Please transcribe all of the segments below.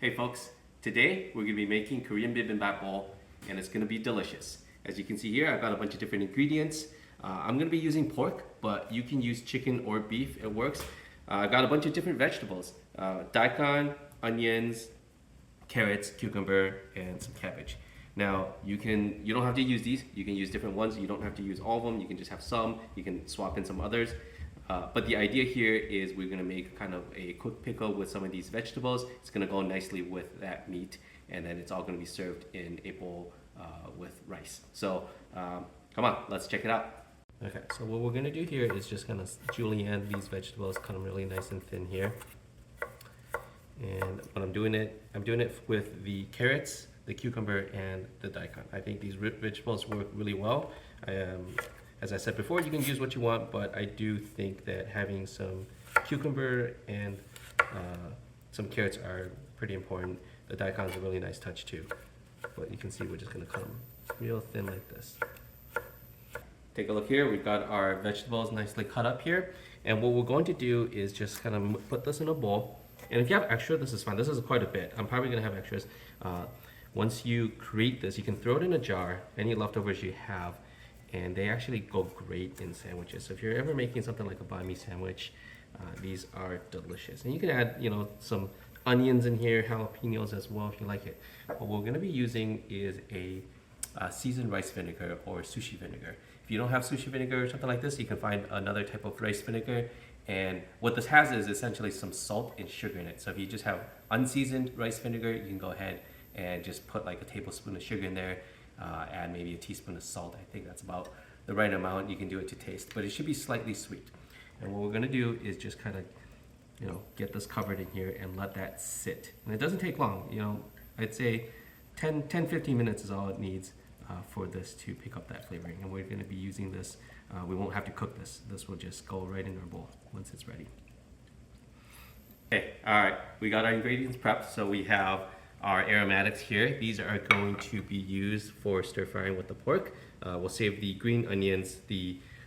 Hey folks, today we're going to be making Korean bibimbap bowl and it's going to be delicious. As you can see here, I've got a bunch of different ingredients. I'm going to be using pork, but you can use chicken or beef, it works. I've got a bunch of different vegetables, daikon, onions, carrots, cucumber, and some cabbage. Now you don't have to use these, you can use different ones, you don't have to use all of them, you can just have some, you can swap in some others. But the idea here is we're gonna make kind of a quick pickle with some of these vegetables. It's gonna go nicely with that meat, and then it's all gonna be served in a bowl with rice. So come on, let's check it out. Okay, so what we're gonna do here is just kind of julienne these vegetables, cut them really nice and thin here. And when I'm doing it with the carrots, the cucumber, and the daikon. I think these vegetables work really well. As I said before, you can use what you want, but I do think that having some cucumber and some carrots are pretty important. The daikon is a really nice touch too. But you can see we're just gonna cut them real thin like this. Take a look here, we've got our vegetables nicely cut up here. And what we're going to do is just kind of put this in a bowl. And if you have extra, this is fine. This is quite a bit. I'm probably gonna have extras. Once you create this, you can throw it in a jar, any leftovers you have, and they actually go great in sandwiches. So if you're ever making something like a banh mi sandwich, these are delicious. And you can add, some onions in here, jalapenos as well if you like it. What we're gonna be using is a seasoned rice vinegar or sushi vinegar. If you don't have sushi vinegar or something like this, you can find another type of rice vinegar. And what this has is essentially some salt and sugar in it. So if you just have unseasoned rice vinegar, you can go ahead and just put like a tablespoon of sugar in there, add maybe a teaspoon of salt. I think that's about the right amount. You can do it to taste, but it should be slightly sweet. And what we're gonna do is just kind of, get this covered in here and let that sit. And it doesn't take long, I'd say 10-15 minutes is all it needs for this to pick up that flavoring. And we're gonna be using this, we won't have to cook this. This will just go right in our bowl once it's ready. Okay, all right, we got our ingredients prepped. So we have our aromatics here. These are going to be used for stir frying with the pork. We'll save the green onions.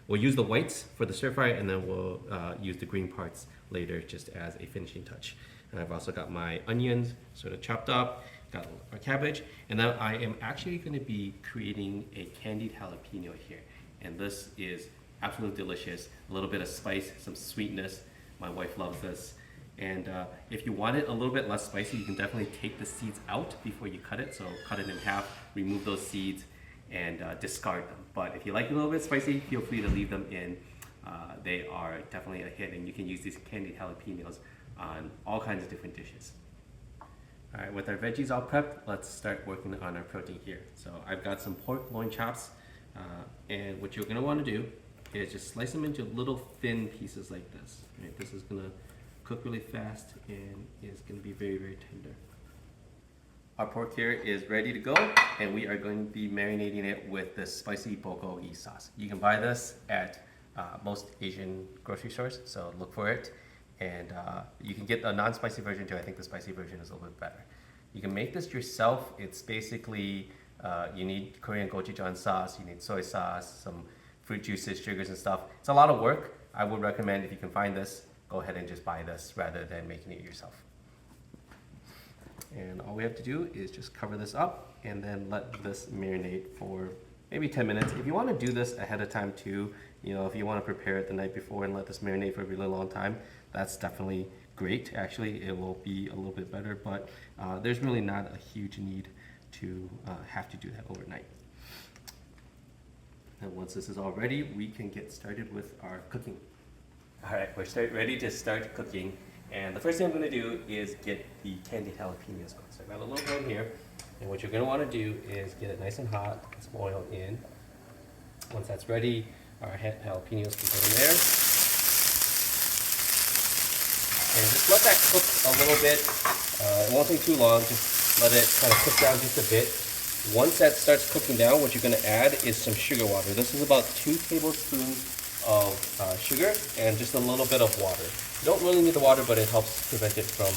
We'll use the whites for the stir fry, and then we'll use the green parts later just as a finishing touch. And I've also got my onions sort of chopped up, got our cabbage, and then I am actually going to be creating a candied jalapeno here. And this is absolutely delicious. A little bit of spice, some sweetness. My wife loves this. And if you want it a little bit less spicy, you can definitely take the seeds out before you cut it. So cut it in half, remove those seeds, and discard them. But if you like it a little bit spicy, feel free to leave them in. They are definitely a hit, and you can use these candied jalapenos on all kinds of different dishes. All right, with our veggies all prepped, let's start working on our protein here. So I've got some pork loin chops, and what you're gonna wanna do is just slice them into little thin pieces like this. Right? This is gonna cook really fast and is going to be very, very tender. Our pork here is ready to go, and we are going to be marinating it with this spicy bulgogi sauce. You can buy this at most Asian grocery stores, so look for it. And you can get a non-spicy version too. I think the spicy version is a little bit better. You can make this yourself. It's basically, you need Korean gochujang sauce, you need soy sauce, some fruit juices, sugars and stuff. It's a lot of work. I would recommend, if you can find this, go ahead and just buy this rather than making it yourself. And all we have to do is just cover this up and then let this marinate for maybe 10 minutes. If you want to do this ahead of time too, if you want to prepare it the night before and let this marinate for a really long time, that's definitely great. Actually, it will be a little bit better, but there's really not a huge need to have to do that overnight. And once this is all ready, we can get started with our cooking. All right, we're ready to start cooking. And the first thing I'm gonna do is get the candied jalapenos going. So I've got a little bone here. And what you're gonna wanna do is get it nice and hot, get some oil in. Once that's ready, our jalapenos can go in there. And just let that cook a little bit. It won't take too long, just let it kind of cook down just a bit. Once that starts cooking down, what you're gonna add is some sugar water. This is about 2 tablespoons of sugar and just a little bit of water. You don't really need the water, but it helps prevent it from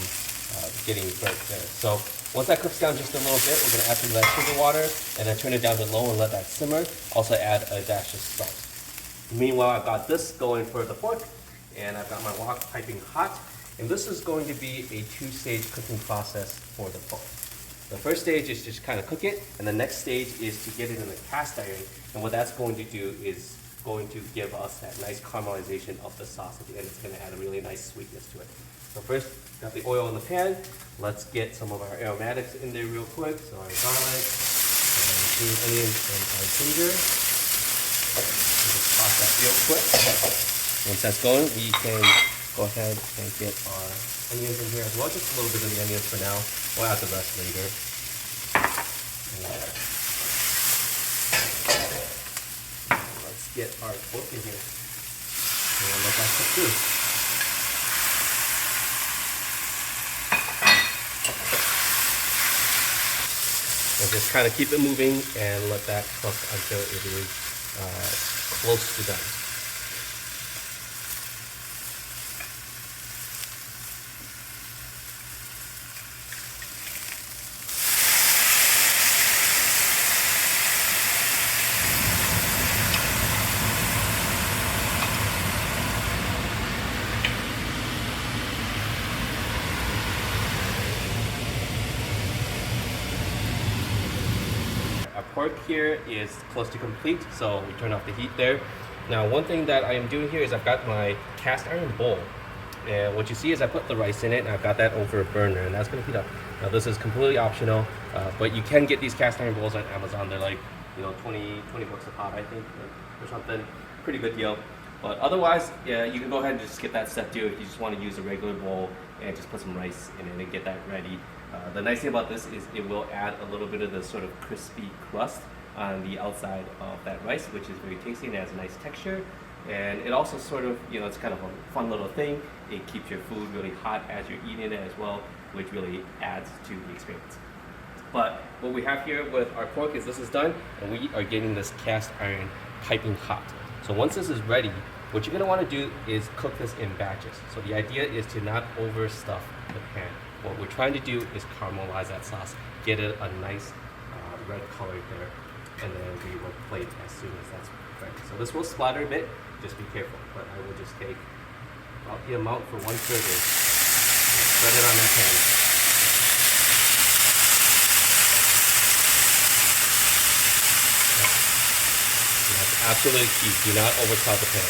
getting burnt there. So once that cooks down just a little bit, we're going to add some of that sugar water and then turn it down to low and let that simmer. Also add a dash of salt. Meanwhile, I've got this going for the pork, and I've got my wok piping hot, And this is going to be a two-stage cooking process for the pork. The first stage is just kind of cook it, and the next stage is to get it in the cast iron. And what that's going to do is going to give us that nice caramelization of the sauce at the end. It's going to add a really nice sweetness to it. So first, got the oil in the pan. Let's get some of our aromatics in there real quick. So our garlic, and green onions, and our ginger. Just toss that real quick. Once that's going, we can go ahead and get our onions in here as well. Just a little bit of the onions for now. We'll add the rest later. Let's get our pork in here. And let that cook through. And just kind of keep it moving and let that cook until it is close to done. Our pork here is close to complete, so we turn off the heat there. Now, one thing that I am doing here is I've got my cast iron bowl, and what you see is I put the rice in it, and I've got that over a burner, and that's going to heat up. Now, this is completely optional, but you can get these cast iron bowls on Amazon. They're like, 20 bucks a pop, I think, or something. Pretty good deal. But otherwise, yeah, you can go ahead and just skip that step too if you just want to use a regular bowl and just put some rice in it and get that ready. The nice thing about this is it will add a little bit of the sort of crispy crust on the outside of that rice, which is very tasty and adds a nice texture. And it also sort of, it's kind of a fun little thing. It keeps your food really hot as you're eating it as well, which really adds to the experience. But what we have here with our pork is this is done, and we are getting this cast iron piping hot. So once this is ready, what you're gonna wanna do is cook this in batches. So the idea is to not overstuff the pan. What we're trying to do is caramelize that sauce, get it a nice red color there, and then we will plate as soon as that's ready. So this will splatter a bit, just be careful. But I will just take about the amount for one serving, spread it on that pan. That's absolutely key, do not overcrowd the pan.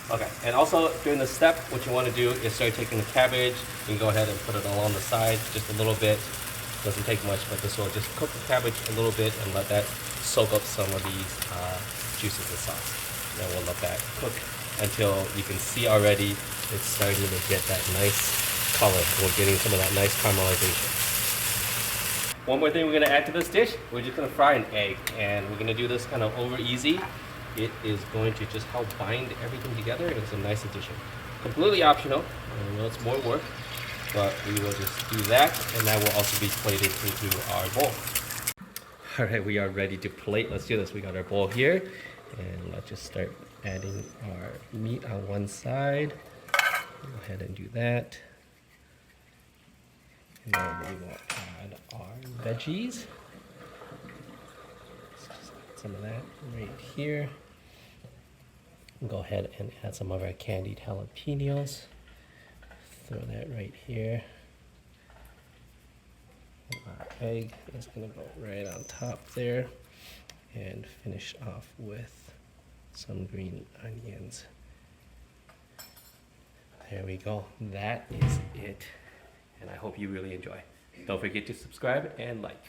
Okay, and also during this step, what you want to do is start taking the cabbage. You can go ahead and put it all on the side, just a little bit. Doesn't take much, but this will just cook the cabbage a little bit and let that soak up some of these juices of sauce. Then we'll let that cook until you can see already it's starting to get that nice color. We're getting some of that nice caramelization. One more thing we're gonna add to this dish, we're just gonna fry an egg, and we're gonna do this kind of over easy. It is going to just help bind everything together, and it's a nice addition. Completely optional. I know it's more work, but we will just do that, and that will also be plated into our bowl. All right, we are ready to plate. Let's do this. We got our bowl here, and let's just start adding our meat on one side. Go ahead and do that. And then we will add our veggies. Let's just add some of that right here. Go ahead and add some of our candied jalapenos. Throw that right here. And our egg is going to go right on top there. And finish off with some green onions. There we go. That is it. And I hope you really enjoy. Don't forget to subscribe and like.